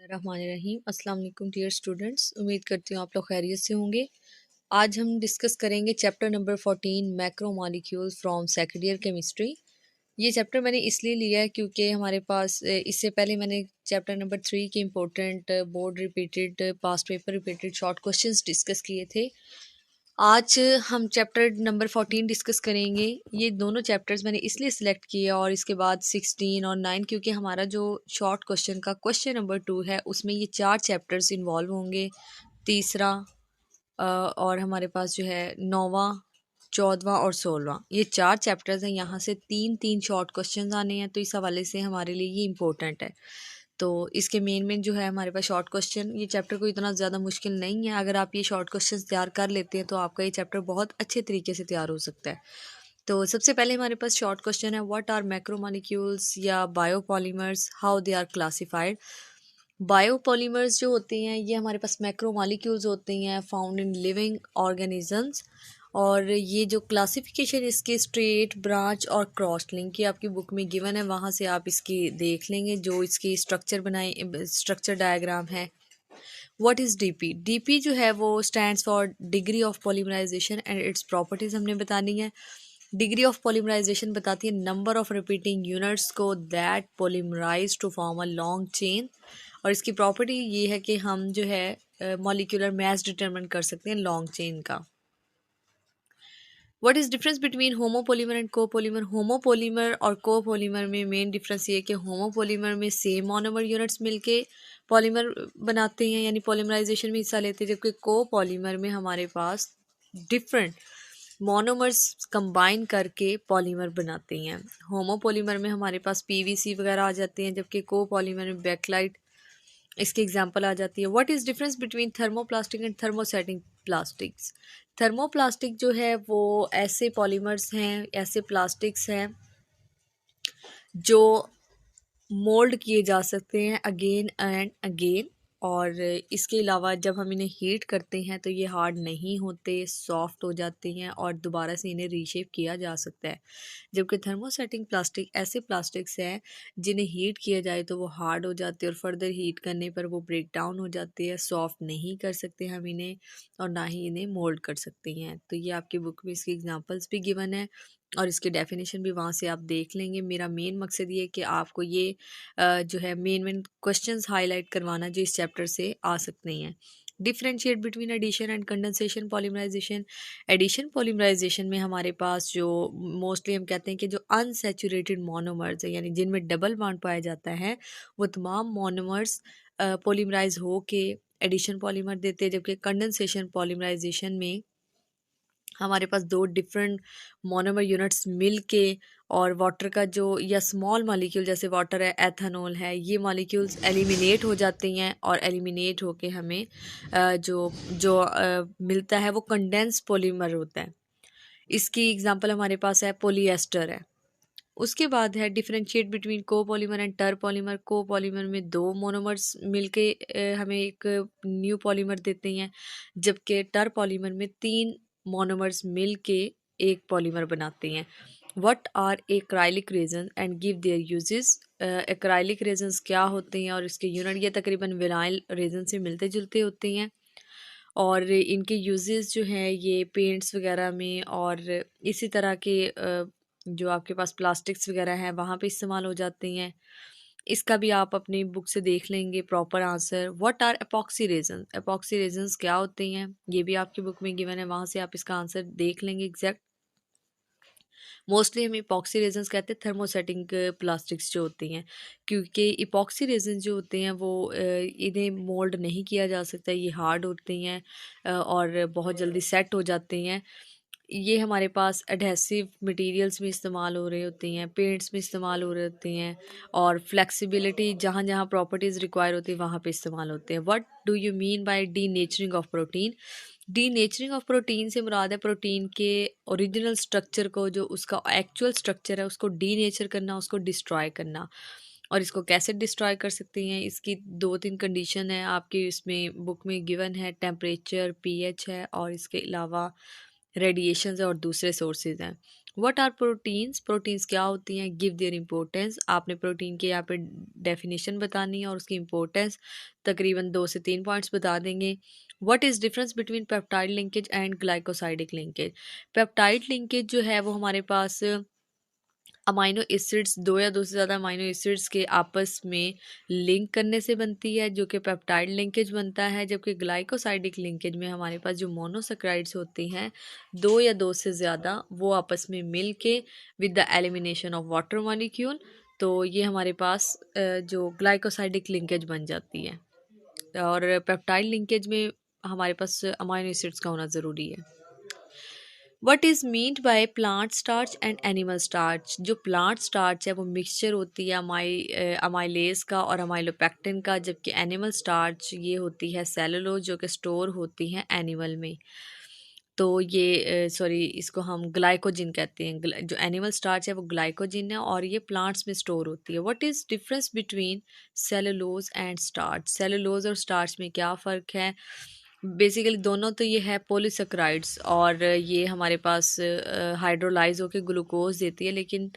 रहीम अस्सलाम वालेकुम dear students, उम्मीद करती हूँ आप लोग खैरियत से होंगे। आज हम डिस्कस करेंगे chapter number 14 macromolecules from second year chemistry. ये चैप्टर मैंने इसलिए लिया है क्योंकि हमारे पास इससे पहले मैंने चैप्टर नंबर 3 के important board repeated past paper repeated short questions discuss किए थे। आज हम चैप्टर नंबर 14 डिस्कस करेंगे। ये दोनों चैप्टर्स मैंने इसलिए सिलेक्ट किए और इसके बाद 16 और 9 क्योंकि हमारा जो शॉर्ट क्वेश्चन का क्वेश्चन नंबर 2 है उसमें ये 4 चैप्टर्स इन्वॉल्व होंगे। तीसरा और हमारे पास जो है 9वां 14वां और 16वां, ये 4 चैप्टर्स हैं। यहाँ से 3-3 शॉर्ट क्वेश्चंस आने हैं, तो इस हवाले से हमारे लिए ये इम्पोर्टेंट है। तो इसके मेन जो है हमारे पास शॉर्ट क्वेश्चन, ये चैप्टर को इतना ज़्यादा मुश्किल नहीं है। अगर आप ये शॉर्ट क्वेश्चन तैयार कर लेते हैं तो आपका ये चैप्टर बहुत अच्छे तरीके से तैयार हो सकता है। तो सबसे पहले हमारे पास शॉर्ट क्वेश्चन है, व्हाट आर मैक्रोमॉलिक्यूल्स या biopolymers, how they are classified. Biopolymers जो होते हैं ये हमारे पास मैक्रोमॉलिक्यूल्स होते हैं फाउंड इन लिविंग ऑर्गेनिजम्स। और ये जो क्लासिफिकेशन इसके स्ट्रेट ब्रांच और क्रॉस लिंक की आपकी बुक में गिवन है, वहाँ से आप इसकी देख लेंगे जो इसकी स्ट्रक्चर बनाए स्ट्रक्चर डायग्राम है। What is DP. डीपी जो है वो stands for degree of polymerization and its properties हमने बतानी है। डिग्री ऑफ पॉलीमराइजेशन बताती है नंबर ऑफ रिपीटिंग यूनिट्स को that polymerize to form a long chain. और इसकी प्रॉपर्टी ये है कि हम जो है मॉलिक्यूलर मास डिटरमिन कर सकते हैं लॉन्ग चेन का। What is difference between homopolymer and copolymer. Homopolymer और कोपोलीमर में मेन डिफरेंस ये है कि होमोपोलीमर में सेम मोनोमर यूनिट्स मिलके पॉलीमर बनाते हैं, यानी पॉलीमराइजेशन में हिस्सा लेते हैं, जबकि कोपोलीमर में हमारे पास डिफरेंट मोनोमर्स कंबाइन करके पॉलीमर बनाते हैं। होमोपोलीमर में हमारे पास पीवीसी वगैरह आ जाते हैं, जबकि कोपोलीमर में बैकलाइट इसकी एग्जांपल आ जाती है। What is difference between thermoplastic and thermosetting plastics. Thermoplastic जो है वो ऐसे पॉलीमर्स हैं, ऐसे प्लास्टिक्स हैं जो मोल्ड किए जा सकते हैं अगेन एंड अगेन। और इसके अलावा जब हम इन्हें हीट करते हैं तो ये हार्ड नहीं होते, सॉफ्ट हो जाते हैं और दोबारा से इन्हें रीशेप किया जा सकता है। जबकि थर्मोसेटिंग प्लास्टिक ऐसे प्लास्टिक्स हैं जिन्हें हीट किया जाए तो वो हार्ड हो जाते हैं और फर्दर हीट करने पर वो ब्रेक डाउन हो जाते हैं, सॉफ्ट नहीं कर सकते हम इन्हें और ना ही इन्हें मोल्ड कर सकते हैं। तो ये आपकी बुक में इसकी एग्जांपल्स भी गिवन है और इसकी डेफिनेशन भी वहाँ से आप देख लेंगे। मेरा मेन मकसद ये है कि आपको ये जो है मेन क्वेश्चंस हाईलाइट करवाना जो इस चैप्टर से आ सकते हैं। Differentiate between addition and condensation polymerization. Addition polymerization में हमारे पास जो मोस्टली हम कहते हैं कि जो अनसैचुरेटेड मोनोमर्स है, यानी जिनमें डबल बॉन्ड पाया जाता है, वो तमाम मोनोमर्स पॉलीमराइज हो के एडिशन पॉलीमर देते हैं। जबकि कंडेंसेशन पॉलीमराइजेशन में हमारे पास दो डिफरेंट मोनोमर यूनिट्स मिल के और वाटर का जो या स्मॉल मॉलिक्यूल जैसे वाटर है, एथेनॉल है, ये मॉलिक्यूल्स एलिमिनेट हो जाते हैं और एलिमिनेट होके हमें जो जो मिलता है वो कंडेंस पॉलीमर होता है। इसकी एग्जांपल हमारे पास है पॉलीएस्टर है। उसके बाद है डिफरेंशिएट बिटवीन कोपॉलीमर एंड टर पॉलीमर। कोपॉलीमर में दो मोनोमर्स मिलके हमें एक न्यू पॉलीमर देते हैं, जबकि टर पॉलीमर में तीन मोनोमर्स मिलके एक पॉलीमर बनाते हैं। What are acrylic resin and give their uses. Acrylic resins क्या होते हैं और इसके यूनिट ये तकरीबन विनाइल रेजन से मिलते जुलते होते हैं और इनके यूजेस जो हैं ये पेंट्स वगैरह में और इसी तरह के जो आपके पास प्लास्टिक्स वगैरह हैं वहाँ पे इस्तेमाल हो जाते हैं। इसका भी आप अपनी बुक से देख लेंगे proper answer. What are epoxy resin. Epoxy resins क्या होते हैं ये भी आपकी बुक में गिवन है, वहाँ से आप इसका आंसर देख लेंगे एग्जैक्ट। मोस्टली हम इपॉक्सी रेजन्स कहते हैं थर्मोसेटिंग प्लास्टिक्स जो होती हैं, क्योंकि इपॉक्सी रेजन जो होते हैं वो इन्हें मोल्ड नहीं किया जा सकता, ये हार्ड होते हैं और बहुत जल्दी सेट हो जाते हैं। ये हमारे पास एडहेसिव मटेरियल्स में इस्तेमाल हो रहे होते हैं, पेंट्स में इस्तेमाल हो रहे होते हैं और फ्लेक्सिबिलिटी जहाँ जहाँ प्रॉपर्टीज़ रिक्वायर होती है वहाँ पे इस्तेमाल होते हैं। What do you mean by denaturing of protein. Denaturing of protein से मुराद है प्रोटीन के ओरिजिनल स्ट्रक्चर को, जो उसका एक्चुअल स्ट्रक्चर है उसको डी नेचर करना, उसको डिस्ट्रॉय करना। और इसको कैसे डिस्ट्रॉय कर सकते हैं इसकी 2-3 कंडीशन है आपकी इसमें बुक में गिवन है। टेम्परेचर, पीएच है और इसके अलावा रेडिएशंस और दूसरे सोर्सेज हैं। व्हाट आर प्रोटीन्स, प्रोटीन्स क्या होती हैं, गिव देयर इंपॉर्टेंस, आपने प्रोटीन के यहाँ पे डेफिनेशन बतानी है और उसकी इंपॉर्टेंस तकरीबन 2 से 3 पॉइंट्स बता देंगे। What is difference between peptide linkage and glycosidic linkage, peptide linkage जो है वो हमारे पास अमाइनो एसिड्स, 2 या 2 से ज़्यादा अमाइनो एसिड्स के आपस में लिंक करने से बनती है, जो कि पेप्टाइड लिंकेज बनता है। जबकि ग्लाइकोसाइडिक लिंकेज में हमारे पास जो मोनोसेक्राइड्स होती हैं 2 या 2 से ज़्यादा, वो आपस में मिल के with the elimination of water molecule, तो ये हमारे पास जो ग्लाइकोसाइडिक लिंकेज बन जाती है। और पेप्टाइड लिंकेज में हमारे पास अमाइनो एसिड्स का होना ज़रूरी है। What is meant by plant starch and animal starch, जो प्लांट स्टार्च है वो मिक्सचर होती है अमाइलेज का और अमाइलोपेक्टिन का, जबकि एनिमल स्टार्च ये होती है सेलुलोज, जो कि स्टोर होती है एनिमल में। तो ये सॉरी, इसको हम ग्लाइकोजिन कहते हैं। जो एनिमल स्टार्च है वो ग्लाइकोजिन है और ये प्लांट्स में स्टोर होती है। What is difference between cellulose and starch, cellulose और स्टार्च में क्या फ़र्क है। बेसिकली दोनों तो ये है पॉलीसेक्राइड्स और ये हमारे पास हाइड्रोलाइज होकर ग्लूकोज देती है, लेकिन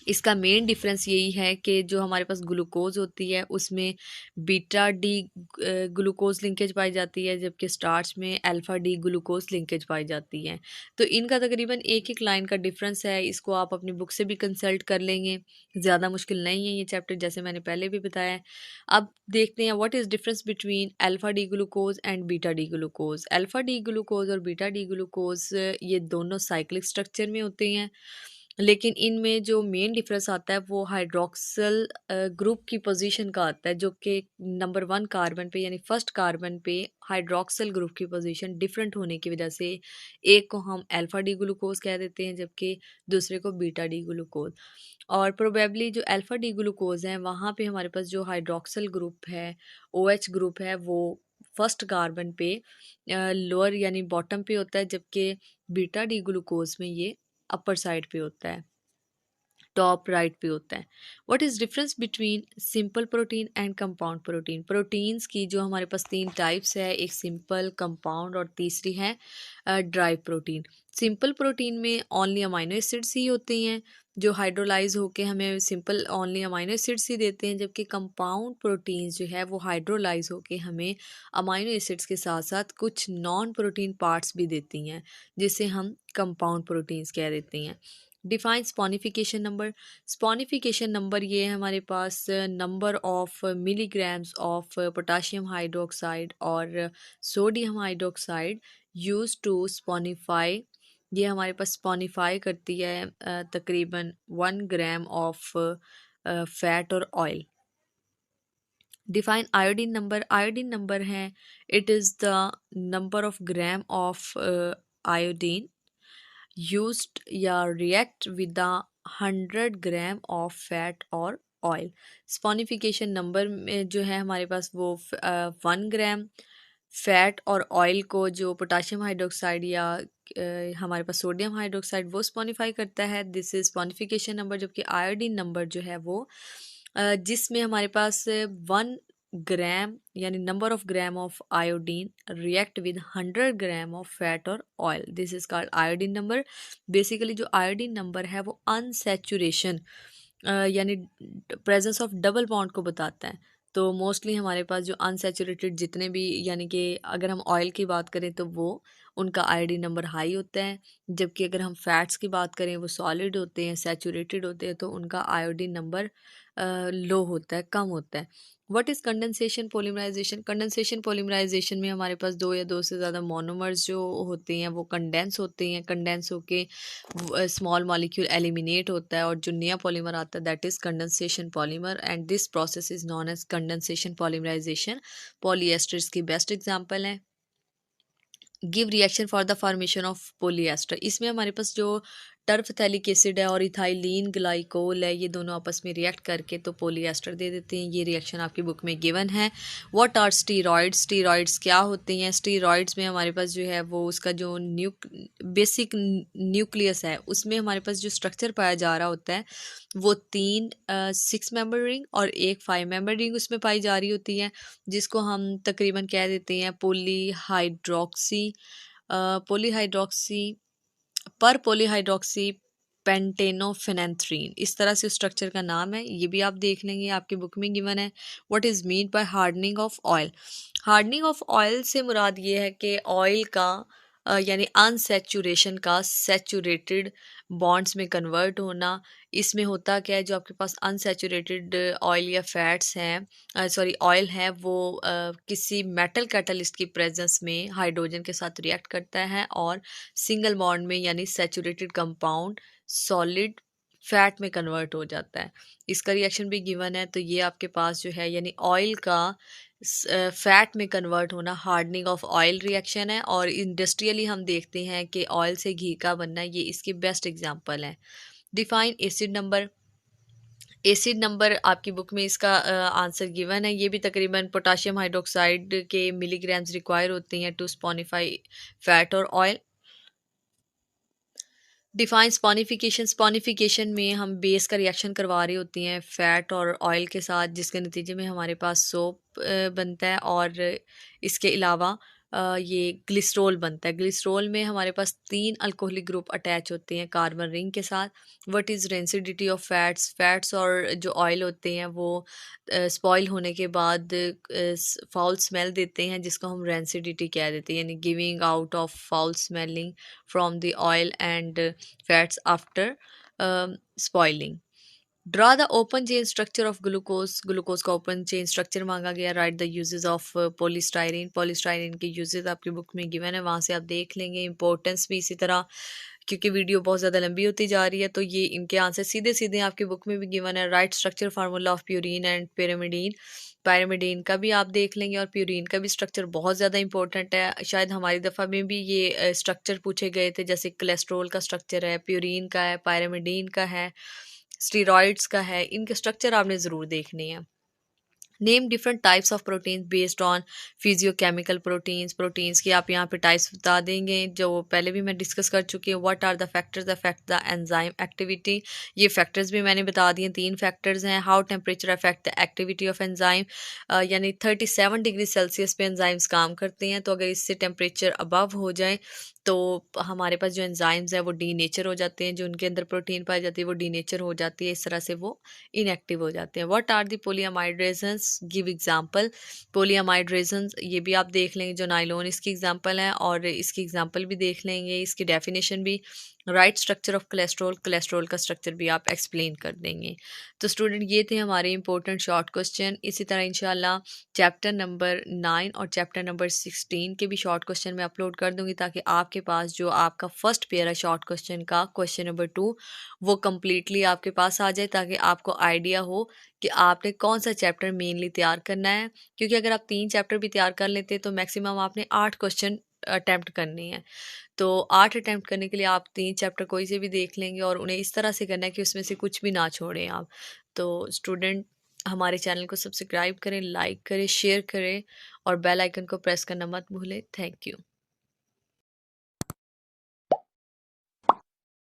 इसका मेन डिफरेंस यही है कि जो हमारे पास ग्लूकोज होती है उसमें बीटा डी ग्लूकोज लिंकेज पाई जाती है, जबकि स्टार्च में अल्फ़ा डी ग्लूकोज लिंकेज पाई जाती है। तो इनका तकरीबन एक एक लाइन का डिफरेंस है, इसको आप अपनी बुक से भी कंसल्ट कर लेंगे, ज़्यादा मुश्किल नहीं है ये चैप्टर, जैसे मैंने पहले भी बताया है। अब देखते हैं what is difference between alpha D glucose and beta D glucose. Alpha D glucose और बीटा डी ग्लूकोज ये दोनों साइक्लिक स्ट्रक्चर में होते हैं, लेकिन इनमें जो मेन डिफरेंस आता है वो हाइड्रोक्सिल ग्रुप की पोजीशन का आता है, जो कि नंबर 1 कार्बन पे यानी फर्स्ट कार्बन पे हाइड्रोक्सिल ग्रुप की पोजीशन डिफरेंट होने की वजह से एक को हम अल्फा डी ग्लूकोज कह देते हैं, जबकि दूसरे को बीटा डी ग्लूकोज। और प्रोबेबली जो अल्फा डी ग्लूकोज है वहाँ पे हमारे पास जो हाइड्रोक्सिल ग्रुप है, OH ग्रुप है, वो फर्स्ट कार्बन पे लोअर यानी बॉटम पे होता है, जबकि बीटा डी ग्लूकोज में ये अपर साइड पे होता है, टॉप राइट पे होता है। What is difference between simple protein and compound protein, proteins की जो हमारे पास 3 टाइप्स है, एक सिंपल, कंपाउंड और तीसरी है ड्राई प्रोटीन। सिंपल प्रोटीन में ओनली अमाइनो एसिड्स ही होती हैं जो हाइड्रोलाइज होके हमें सिंपल ओनली अमाइनो एसिड्स ही देते हैं, जबकि कंपाउंड प्रोटीन्स जो है वो हाइड्रोलाइज होके हमें अमाइनो एसिड्स के साथ साथ कुछ नॉन प्रोटीन पार्ट्स भी देती हैं, जिसे हम कंपाउंड प्रोटीन्स कह देते हैं। Define saponification number, saponification number ये है हमारे पास number of milligrams of potassium hydroxide और sodium hydroxide use to saponify, ये हमारे पास स्पॉनिफाई करती है तकरीबन 1 ग्राम ऑफ फैट और oil. Define iodine number, iodine number है it is the number of gram of iodine used या react with the 100 gram of fat और ऑयल। स्पॉनिफिकेशन नंबर में जो है हमारे पास वो 1 ग्राम फैट और ऑयल को जो पोटाशियम हाइड्रोक्साइड या हमारे पास सोडियम हाइड्रोक्साइड वो स्पॉनिफाई करता है, दिस इज स्पॉनिफिकेशन नंबर। जबकि आयोडीन नंबर जो है वो जिसमें हमारे पास 1 ग्राम यानी number of gram of iodine react with 100 gram of fat और oil, this is called iodine number. Basically जो आयोडीन नंबर है वो अनसैचुरेशन यानी प्रेजेंस ऑफ डबल बॉन्ड को बताता है। तो मोस्टली हमारे पास जो अनसैचुरेटेड जितने भी, यानी कि अगर हम ऑयल की बात करें तो वो उनका आयोडीन नंबर हाई होता है, जबकि अगर हम फैट्स की बात करें वो सॉलिड होते हैं, सैचुरेटेड होते हैं, तो उनका आयोडीन नंबर लो होता है, कम होता है। What is condensation polymerization, condensation polymerization में हमारे पास 2 या 2 से ज़्यादा मोनोमर्स जो होते हैं वो कंडेंस होते हैं, कंडेंस होके स्मॉल मॉलिक्यूल एलिमिनेट होता है और जो नया पॉलीमर आता है that is condensation polymer, and this process is known as condensation polymerisation. Polyesters की बेस्ट एग्जांपल है। Give reaction for the formation of polyester, इसमें हमारे पास जो टर्फथैलिक एसिड है और इथाइलिन ग्लाइकोल है, ये दोनों आपस में रिएक्ट करके तो पोलिएस्टर दे देते हैं। ये रिएक्शन आपकी बुक में गिवन है। व्हाट आर स्टीरॉइड्स, स्टीरॉइड्स क्या होते हैं। स्टीरॉइड्स में हमारे पास जो है वो उसका जो बेसिक न्यूक्लियस है उसमें हमारे पास जो स्ट्रक्चर पाया जा रहा होता है वो 3 6 मेंबर रिंग और एक 5 मेंबर रिंग उसमें पाई जा रही होती है, जिसको हम तकरीबन कह देते हैं पॉलीहाइड्रोक्सी पर पॉलीहाइड्रोक्सी पेंटेनोफेनेंथ्रीन, इस तरह से स्ट्रक्चर का नाम है, ये भी आप देख लेंगे, आपकी बुक में गिवन है। What is mean by hardening of oil? Hardening of oil से मुराद ये है कि ऑयल का यानी अनसेचुरेशन का सैचुरेटेड बॉन्ड्स में कन्वर्ट होना। इसमें होता क्या है, जो आपके पास अनसैचुरेटेड ऑयल या फैट्स हैं, सॉरी ऑयल है, वो किसी मेटल कैटलिस्ट की प्रेजेंस में हाइड्रोजन के साथ रिएक्ट करता है और सिंगल बॉन्ड में यानी सैचुरेटेड कंपाउंड सॉलिड फैट में कन्वर्ट हो जाता है। इसका रिएक्शन भी गिवन है, तो ये आपके पास जो है यानी ऑयल का फैट में कन्वर्ट होना हार्डनिंग ऑफ ऑयल रिएक्शन है। और इंडस्ट्रियली हम देखते हैं कि ऑयल से घी का बनना, ये इसके बेस्ट एग्जांपल है। Define acid number. Acid number आपकी बुक में इसका आंसर गिवन है, ये भी तकरीबन पोटाशियम हाइड्रोक्साइड के मिलीग्राम्स रिक्वायर होती हैं टू स्पॉनिफाई फैट और ऑयल। डिफाइन स्पॉनिफिकेशन। स्पॉनिफिकेशन में हम बेस का रिएक्शन करवा रही होती हैं फैट और ऑयल के साथ, जिसके नतीजे में हमारे पास सोप बनता है। और इसके अलावा ये ग्लिसरॉल बनता है। ग्लिसरॉल में हमारे पास 3 अल्कोहलिक ग्रुप अटैच होते हैं कार्बन रिंग के साथ। What is rancidity of fats? Fats और जो ऑयल होते हैं वो स्पॉइल होने के बाद फाउल स्मेल देते हैं, जिसको हम रेंसिडिटी कह देते हैं, यानी giving out of foul smelling from the oil and fats after spoiling. Draw the open chain structure of glucose. Glucose का ओपन चेन स्ट्रक्चर मांगा गया। Right the uses of polystyrene. Polystyrene के यूजेस आपकी book में given है, वहाँ से आप देख लेंगे। इंपॉर्टेंस भी इसी तरह, क्योंकि वीडियो बहुत ज़्यादा लंबी होती जा रही है, तो ये इनके आंसर सीधे सीधे आपकी बुक में भी गिवन है। Right structure formula of purine and pyrimidine. Pyrimidine का भी आप देख लेंगे, और प्यूरिन का भी स्ट्रक्चर बहुत ज़्यादा इंपॉर्टेंट है। शायद हमारी दफ़ा में भी ये स्ट्रक्चर पूछे गए थे, जैसे कोलेस्ट्रॉल का स्ट्रक्चर है, प्यूरिन का है, पायरामिडीन का है, स्टीरॉइड्स का है। इनके स्ट्रक्चर आपने ज़रूर देखने हैं। Name different types of proteins based on physicochemical proteins. Proteins की आप यहाँ पे टाइप्स बता देंगे, जो पहले भी मैं डिस्कस कर चुकी हूँ। What are the factors affect the enzyme activity? ये फैक्टर्स भी मैंने बता दिए, 3 फैक्टर्स हैं। How temperature affect the activity of enzyme? यानी 37 डिग्री सेल्सियस पे एंजाइम्स काम करते हैं, तो अगर इससे टेम्परेचर अबव हो जाए तो हमारे पास जो एंजाइम्स हैं वो डी नेचर हो जाते हैं, जो उनके अंदर प्रोटीन पाई जाती है वो डी नेचर हो जाती है, इस तरह से वो इनएक्टिव हो जाते हैं। What are the polyamide resins? Give example. Polyamide resins ये भी आप देख लेंगे, जो नाइलोन इसकी एग्जांपल है, और इसकी एग्जांपल भी देख लेंगे, इसकी डेफिनेशन भी। Right structure of cholesterol. Cholesterol का स्ट्रक्चर भी आप एक्सप्लेन कर देंगे। तो स्टूडेंट ये थे हमारे इंपॉर्टेंट शॉर्ट क्वेश्चन। इसी तरह इंशाल्लाह चैप्टर नंबर 9 और चैप्टर नंबर 16 के भी शॉर्ट क्वेश्चन मैं अपलोड कर दूंगी, ताकि आपके पास जो आपका फर्स्ट पेयर है शॉर्ट क्वेश्चन का, क्वेश्चन नंबर 2, वो कम्प्लीटली आपके पास आ जाए, ताकि आपको आइडिया हो कि आपने कौन सा चैप्टर मेनली तैयार करना है। क्योंकि अगर आप 3 चैप्टर भी तैयार कर लेते तो मैक्सिमम आपने 8 क्वेश्चन अटैम्प्ट करने हैं। तो 8 अटैम्प्ट करने के लिए आप 3 चैप्टर कोई से भी देख लेंगे, और उन्हें इस तरह से करना है कि उसमें से कुछ भी ना छोड़ें आप। तो स्टूडेंट हमारे चैनल को सब्सक्राइब करें, लाइक करें, शेयर करें, और बेल आइकन को प्रेस करना मत भूलें। Thank you.